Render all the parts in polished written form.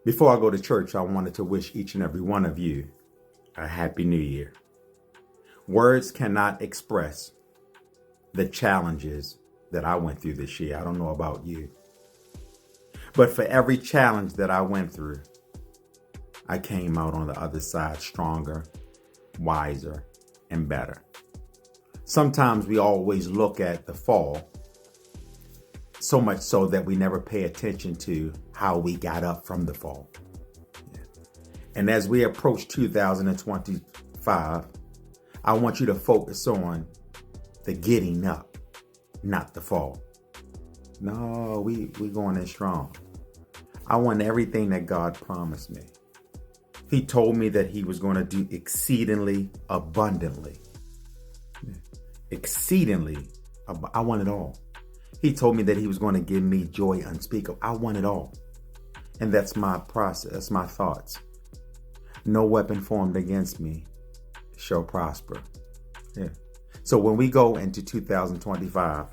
Before I go to church, I wanted to wish each and every one of you a happy new year. Words cannot express the challenges that I went through this year. I don't know about you, but for every challenge that I went through, I came out on the other side stronger, wiser, and better. Sometimes we always look at the fall, so much so that we never pay attention to how we got up from the fall. And as we approach 2025, I want you to focus on the getting up, not the fall. No, we going in strong. I want everything that God promised me. He told me that he was going to do exceedingly abundantly. Exceedingly. I want it all. He told me that he was going to give me joy unspeakable. I want it all. And that's my process. That's my thoughts. No weapon formed against me shall prosper. Yeah. So when we go into 2025,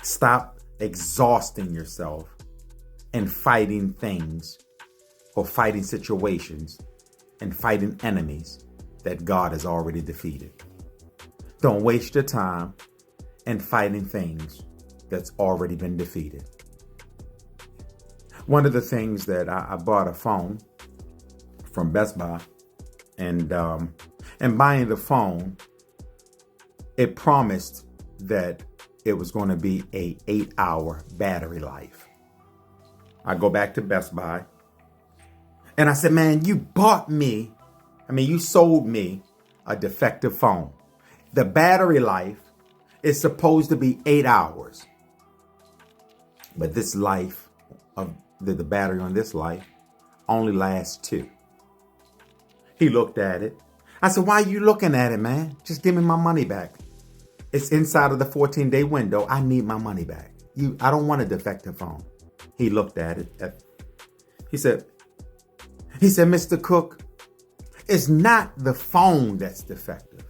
stop exhausting yourself and fighting things or fighting situations and fighting enemies that God has already defeated. Don't waste your time in fighting things that's already been defeated. One of the things that I bought a phone from Best Buy, and buying the phone, it promised that it was going to be a 8-hour battery life. I go back to Best Buy and I said, man, you sold me a defective phone. The battery life is supposed to be 8 hours. But this life of the battery on this life only lasts 2. He looked at it. I said, why are you looking at it, man? Just give me my money back. It's inside of the 14-day window. I need my money back. I don't want a defective phone. He looked at it. He said, Mr. Cook, it's not the phone that's defective.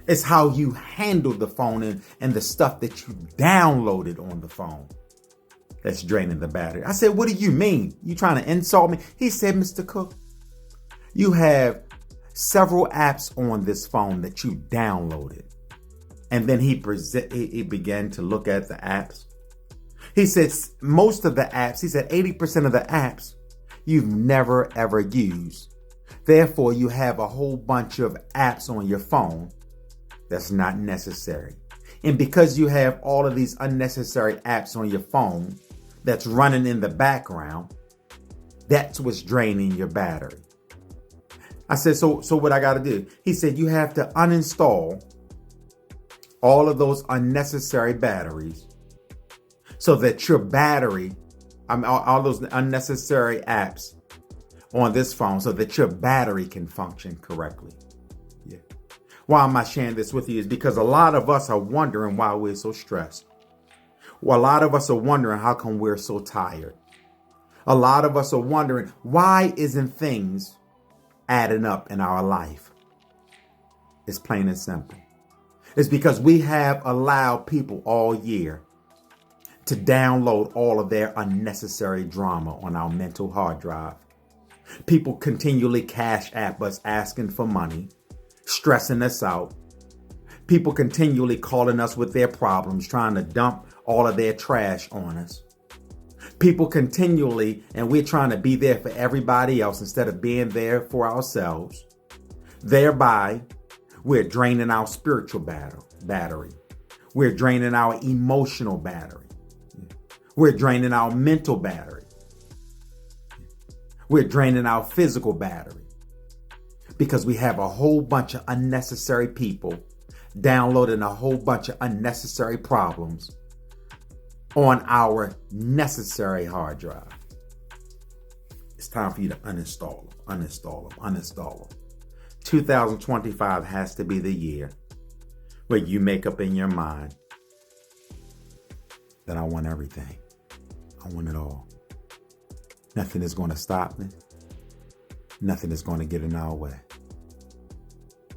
It's how you handle the phone and the stuff that you downloaded on the phone that's draining the battery. I said, what do you mean? You trying to insult me? He said, Mr. Cook, you have several apps on this phone that you downloaded. And then he began to look at the apps. He said most of the apps, he said 80% of the apps you've never ever used. Therefore, you have a whole bunch of apps on your phone that's not necessary. And because you have all of these unnecessary apps on your phone that's running in the background, that's what's draining your battery. I said, so what I got to do? He said, you have to uninstall all of those unnecessary batteries so that your battery, all those unnecessary apps on this phone so that your battery can function correctly. Yeah. Why am I sharing this with you? Is because a lot of us are wondering why we're so stressed. Well, a lot of us are wondering how come we're so tired. A lot of us are wondering why isn't things adding up in our life. It's plain and simple. It's because we have allowed people all year to download all of their unnecessary drama on our mental hard drive. People continually cash app us asking for money, stressing us out. People continually calling us with their problems, trying to dump all of their trash on us. People continually, and we're trying to be there for everybody else instead of being there for ourselves. Thereby, we're draining our spiritual battery. We're draining our emotional battery. We're draining our mental battery. We're draining our physical battery because we have a whole bunch of unnecessary people downloading a whole bunch of unnecessary problems on our necessary hard drive. It's time for you to uninstall them. 2025 has to be the year where you make up in your mind that I want everything. I want it all. Nothing is going to stop me. Nothing is going to get in our way.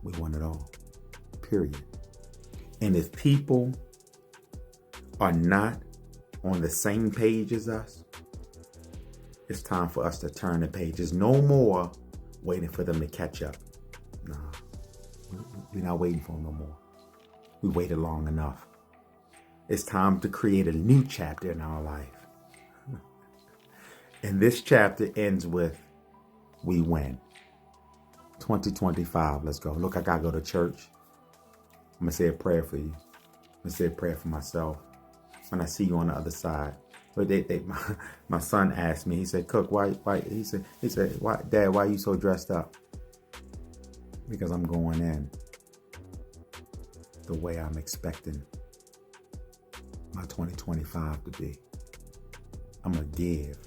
We want it all. Period. And if people are not on the same page as us, It's time for us to turn the pages. No more waiting for them to catch up. Nah, we're not waiting for them no more. We waited long enough. It's time to create a new chapter in our life. And this chapter ends with, we win. 2025, let's go. Look, I gotta go to church. I'm gonna say a prayer for you. I'm gonna say a prayer for myself. When I see you on the other side. But my son asked me, he said, Cook, why, he said, why, Dad, why are you so dressed up? Because I'm going in the way I'm expecting my 2025 to be. I'm gonna give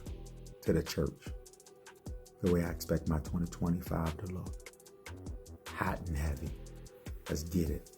to the church the way I expect my 2025 to look. Hot and heavy. Let's get it.